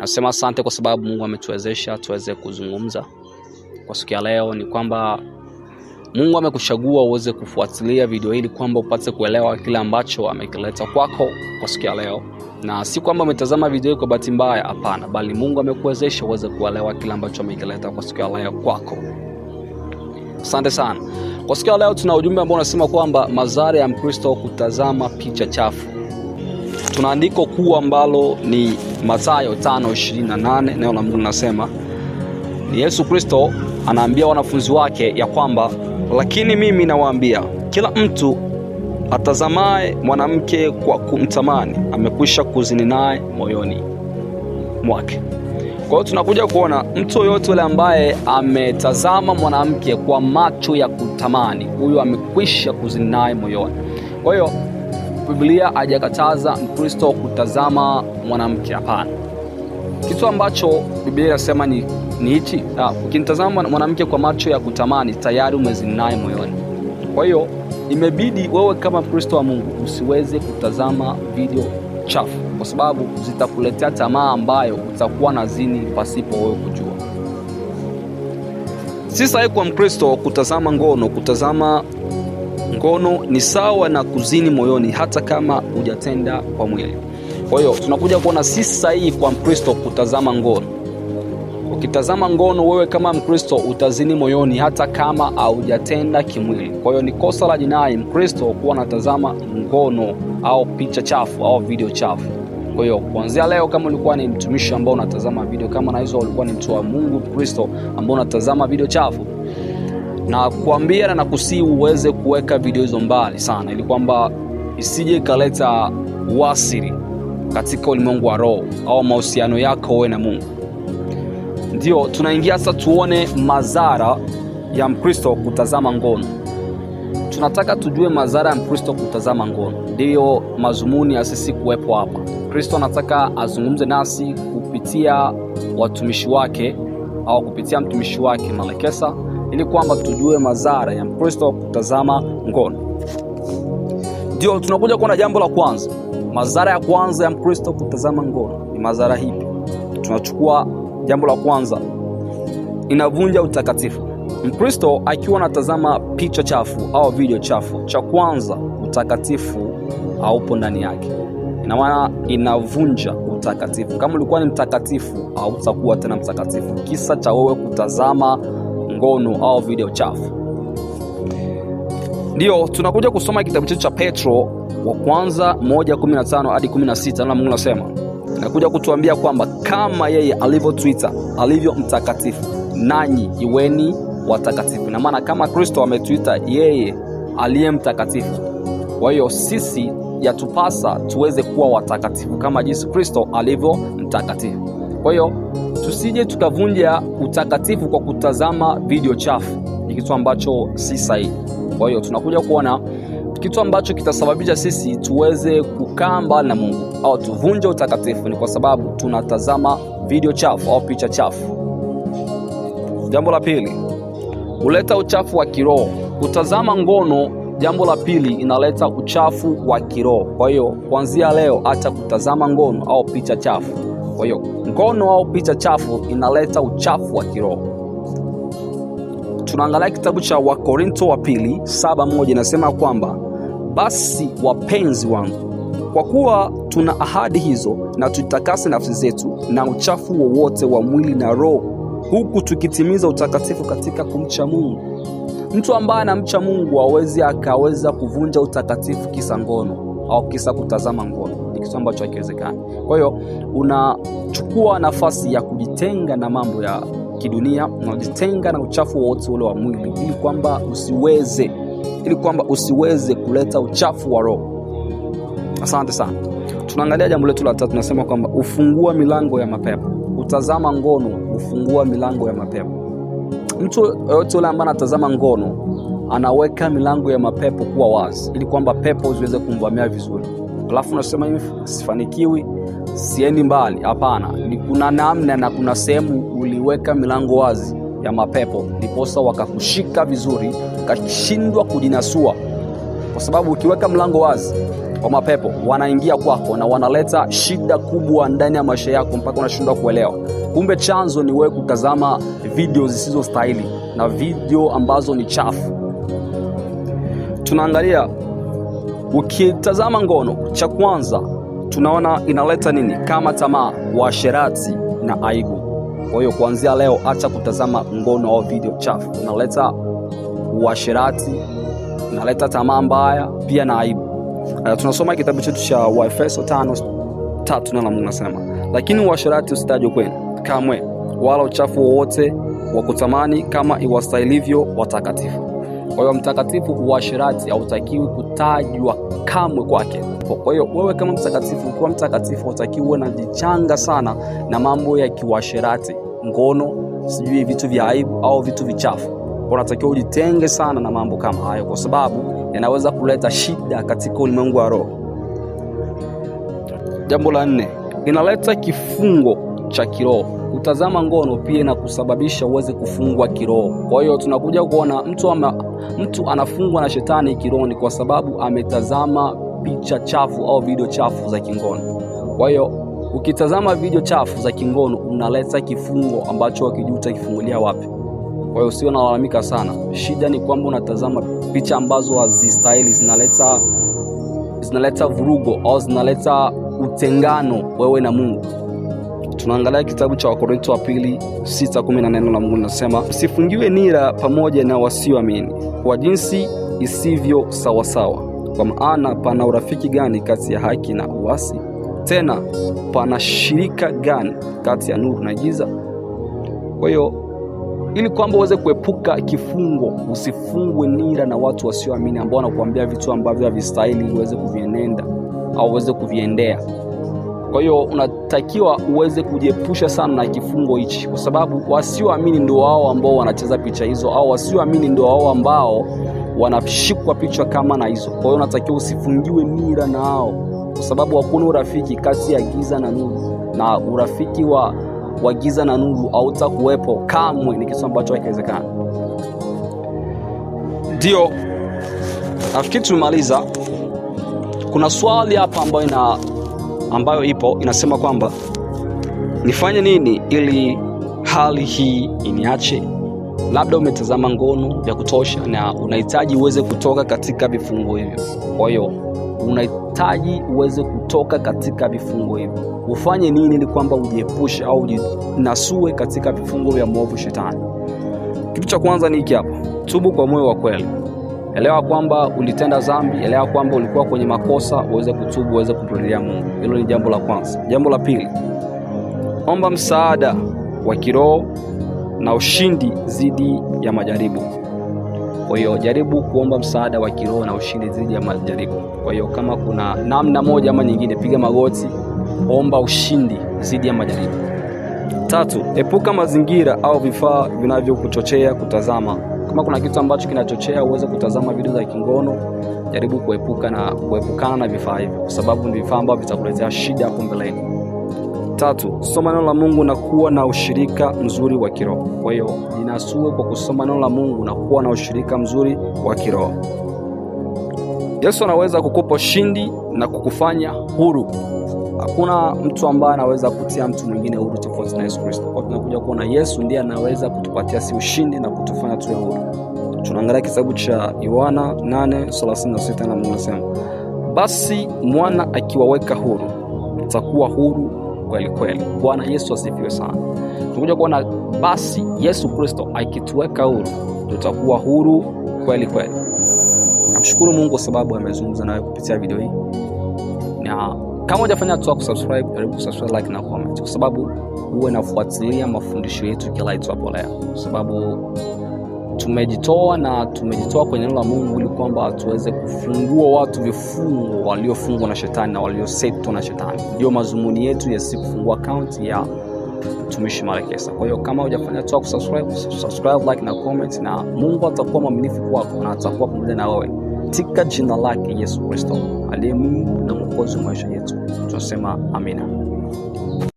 Nasema asante kwa sababu Mungu ametuwezesha tuweze kuzungumza kwa siku ya leo. Ni kwamba Mungu amekuchagua uweze kufuatilia video hili kwamba upate kuelewa kile ambacho amekileta kwako kwa siku ya leo. Na si kwamba umetazama video hii kwa bahati mbaya, hapana, bali Mungu amekuwezesha uweze kuelewa kile ambacho amekileta kwa siku ya leo kwako. Asante sana. Kwa siku ya leo tuna ujumbe ambao unasema kwamba madhara ya Mkristo kutazama picha chafu. Tuna andiko kuu ambalo ni Mathayo 5:28. Neno la Mungu linasema, ni Yesu Kristo anaambia wanafunzi wake ya kwamba, lakini mimi nawaambia, kila mtu atazamaye mwanamke kwa kumtamani amekwisha kuzini naye moyoni mwake. Kwa hiyo tunakuja kuona mtu yoyote yule ambaye ametazama mwanamke kwa macho ya kutamani, huyo amekwisha kuzini naye moyoni. Kwa hiyo Biblia haijakataza Mkristo kutazama mwanamke, hapana. Kitu ambacho Biblia inasema ni hichi: ukimtazama mwanamke kwa macho ya kutamani, tayari umezini naye moyoni. Kwa hiyo imebidi wewe kama Mkristo wa Mungu usiweze kutazama video chafu, kwa sababu zitakuletea tamaa ambayo utakuwa na zini pasipo wewe kujua. Si sahihi kwa Mkristo kutazama ngono. Kutazama ngono ni sawa na kuzini moyoni, hata kama hujatenda kwa mwili. Kwa hiyo tunakuja kuona si sahihi kwa Mkristo kutazama ngono. Ukitazama ngono wewe kama Mkristo utazini moyoni hata kama haujatenda kimwili. Kwa hiyo ni kosa la jinai Mkristo kuwa anatazama ngono au picha chafu au video chafu. Kwa hiyo kuanzia leo, kama ulikuwa ni mtumishi ambao unatazama video kama na hizo, ulikuwa ni mtu wa Mungu Mkristo ambao unatazama video chafu, na kuambia na nakusii uweze kuweka video hizo mbali sana, ili kwamba isije ikaleta uasiri katika ulimwengu wa roho au mahusiano yako wewe na Mungu. Ndio tunaingia sasa tuone madhara ya Mkristo kutazama ngono. Tunataka tujue madhara ya Mkristo kutazama ngono. Ndio mazumuni ya sisi kuwepo hapa. Kristo anataka azungumze nasi kupitia watumishi wake au kupitia mtumishi wake Malekesa, ili kwamba tujue madhara ya Mkristo kutazama ngono. Ndio tunakuja kuona jambo la kwanza. Madhara ya kwanza ya Mkristo kutazama ngono ni madhara hipi? Tunachukua jambo la kwanza, inavunja utakatifu. Mkristo akiwa anatazama picha chafu au video chafu, cha kwanza, utakatifu haupo ndani yake. Ina maana inavunja utakatifu. Kama ulikuwa ni mtakatifu, hautakuwa tena mtakatifu kisa cha wewe kutazama ngono au video chafu. Ndio tunakuja kusoma kitabu chetu cha Petro wa kwanza 1:15 hadi 16. Na Mungu anasema, nakuja kutuambia kwamba kama yeye alivyotuita alivyo mtakatifu, nanyi iweni watakatifu. Na maana kama Kristo ametuita yeye aliye mtakatifu, kwa hiyo sisi yatupasa tuweze kuwa watakatifu kama jinsi Kristo alivyo mtakatifu. Kwa hiyo tusije tukavunja utakatifu kwa kutazama video chafu, ni kitu ambacho si sahihi. Kwa hiyo tunakuja kuona kitu ambacho kitasababisha sisi tuweze kukaa mbali na Mungu au tuvunje utakatifu ni kwa sababu tunatazama video chafu au picha chafu. Jambo la pili, huleta uchafu wa kiroho. Kutazama ngono, jambo la pili, inaleta uchafu wa kiroho. Kwa hiyo kuanzia leo acha kutazama ngono au picha chafu. Kwa hiyo ngono au picha chafu inaleta uchafu wa kiroho. Tunaangalia kitabu cha Wakorinto wa pili 7:1, inasema kwamba, basi wapenzi wangu, kwa kuwa tuna ahadi hizo, na tutakase nafsi zetu na uchafu wowote wa mwili na roho, huku tukitimiza utakatifu katika kumcha Mungu. Mtu ambaye anamcha Mungu hawezi akaweza kuvunja utakatifu kisa ngono au kisa kutazama ngono. Ni kitu ambacho hakiwezekani. Kwa hiyo unachukua nafasi ya kujitenga na mambo ya kidunia, unajitenga na uchafu wote ule wa mwili, ili kwamba usiweze kuleta uchafu wa roho. Asante sana. Tunaangalia jambo letu la tatu, tunasema kwamba ufungua milango ya mapepo. Kutazama ngono ufungua milango ya mapepo. Mtu yote yule ambaye anatazama ngono anaweka milango ya mapepo kuwa wazi, ili kwamba pepo ziweze kumvamia vizuri. Alafu unasema hivi, sifanikiwi, siendi mbali. Hapana, ni kuna namna na kuna sehemu uliweka milango wazi ya mapepo, ndiposa wakakushika vizuri, ukashindwa kujinasua. Kwa sababu ukiweka mlango wazi, wa mapepo wanaingia kwako na wanaleta shida kubwa ndani ya maisha yako mpaka unashindwa kuelewa. Kumbe chanzo ni wewe kutazama video zisizo stahili na video ambazo ni chafu. Tunaangalia ukitazama ngono, cha kwanza tunaona inaleta nini? Kama tamaa, uasherati na aibu. Kwa hiyo kuanzia leo acha kutazama ngono au video chafu. Inaleta uasherati, inaleta tamaa mbaya pia na aibu. Tunasoma kitabu chetu cha Waefeso 5:3 na Mungu anasema, lakini uasherati usitajwe kwenu kamwe, wala uchafu wowote wa kutamani, kama iwastahilivyo watakatifu. Kwa hiyo mtakatifu, uasherati hautakiwi kutajwa kamwe kwake. Kwa hiyo wewe kama mtakatifu, ukiwa mtakatifu hutakiwi uwe unajichanga sana na mambo ya kiuasherati, ngono, sijui vitu vya aibu au vitu vichafu. Unatakiwa ujitenge sana na mambo kama hayo, kwa sababu yanaweza kuleta shida katika ulimwengu wa roho. Jambo la 4, inaleta kifungo cha kiroho. Kutazama ngono pia na kusababisha uweze kufungwa kiroho. Kwa hiyo tunakuja kuona mtu anafungwa na shetani kiroho ni kwa sababu ametazama picha chafu au video chafu za kingono. Kwa hiyo ukitazama video chafu za kingono unaleta kifungo ambacho ukijuta kifungulia wapi. Kwa hiyo usio nalalamika sana. Shida ni kwamba unatazama picha ambazo hazistahili, zinaleta vurugo au zinaleta utengano wewe na Mungu. Tunaangalia kitabu cha Wakorintho wa pili 6:10 na neno la Mungu linasema, msifungiwe nira pamoja na wasioamini kwa jinsi isivyo sawasawa, kwa maana pana urafiki gani kati ya haki na uasi? Tena pana shirika gani kati ya nuru na giza? Kwa hiyo ili kwamba uweze kuepuka kifungo, usifungwe nira na watu wasioamini ambao wanakuambia vitu ambavyo havistahili uweze kuvienenda au uweze kuviendea. Kwa hiyo unatakiwa uweze kujiepusha sana na kifungo hichi, kwa sababu wasioamini ndio wao ambao wanacheza picha hizo, au wasioamini ndio wao ambao wanashikwa picha kama na hizo. Kwa hiyo unatakiwa usifungiwe nira na hao, kwa sababu hakuna urafiki kati ya giza na nuru, na urafiki wa giza na nuru hautakuwepo kamwe. Ni kitu ambacho hakiwezekana. Ndio nafikiri tumemaliza. Kuna swali hapa ambayo ipo inasema kwamba nifanye nini ili hali hii iniache? Labda umetazama ngono ya kutosha na unahitaji uweze kutoka katika vifungo hivyo. Kwa hiyo unahitaji uweze kutoka katika vifungo hivyo. Ufanye nini ili kwamba ujiepushe au ujinasue katika vifungo vya mwovu shetani? Kitu cha kwanza ni hiki hapa: tubu kwa moyo wa kweli. Elewa kwamba ulitenda dhambi, elewa kwamba ulikuwa kwenye makosa, uweze kutubu, uweze kumrudia Mungu. Hilo ni jambo la kwanza. Jambo la pili, omba msaada wa kiroho na ushindi dhidi ya majaribu. Kwa hiyo jaribu kuomba msaada wa kiroho na ushindi dhidi ya majaribu. Kwa hiyo kama kuna namna moja ama nyingine, piga magoti, omba ushindi dhidi ya majaribu. 3, epuka mazingira au vifaa vinavyokuchochea kutazama. Kama kuna kitu ambacho kinachochea uweze kutazama video za kingono, jaribu kuepukana na vifaa hivyo, kwa sababu ni vifaa ambavyo vitakuletea shida hapo mbeleni. 3, soma neno la Mungu na kuwa na ushirika mzuri wa kiroho. Kwa hiyo jinasue kwa kusoma neno la Mungu na kuwa na ushirika mzuri wa kiroho. Yesu anaweza kukupa ushindi na kukufanya huru. Hakuna mtu ambaye anaweza kutia mtu mwingine huru tofauti na Yesu Kristo. Kwa tunakuja kuona Yesu ndiye anaweza kutupatia si ushindi na kutufanya tuwe huru. Tunaangalia kitabu cha Yohana 8:36 na Mungu anasema, basi mwana akiwaweka huru tutakuwa huru kweli kweli. Bwana Yesu asifiwe sana. Tunakuja kuona basi Yesu Kristo akituweka huru tutakuwa huru kweli kweli. Namshukuru Mungu kwa sababu amezungumza nawe kupitia video hii. Na kama hujafanya tu kusubscribe, karibu kusubscribe, like na comment, kwa sababu uwe nafuatilia mafundisho yetu kila itwapo leo, kwa sababu tumejitoa kwenye neno la Mungu ili kwamba tuweze kufungua watu vifungo waliofungwa na shetani na waliosetwa na shetani. Ndio mazumuni yetu ya siku kufungua account ya Mtumishi Marekesa. Kwa hiyo kama hujafanya tu subscribe, like na comment, na Mungu atakuwa mwaminifu kwako na atakuwa pamoja na wewe. Katika jina lake Yesu Kristo aliye Mungu na Mwokozi wa maisha yetu tunasema amina.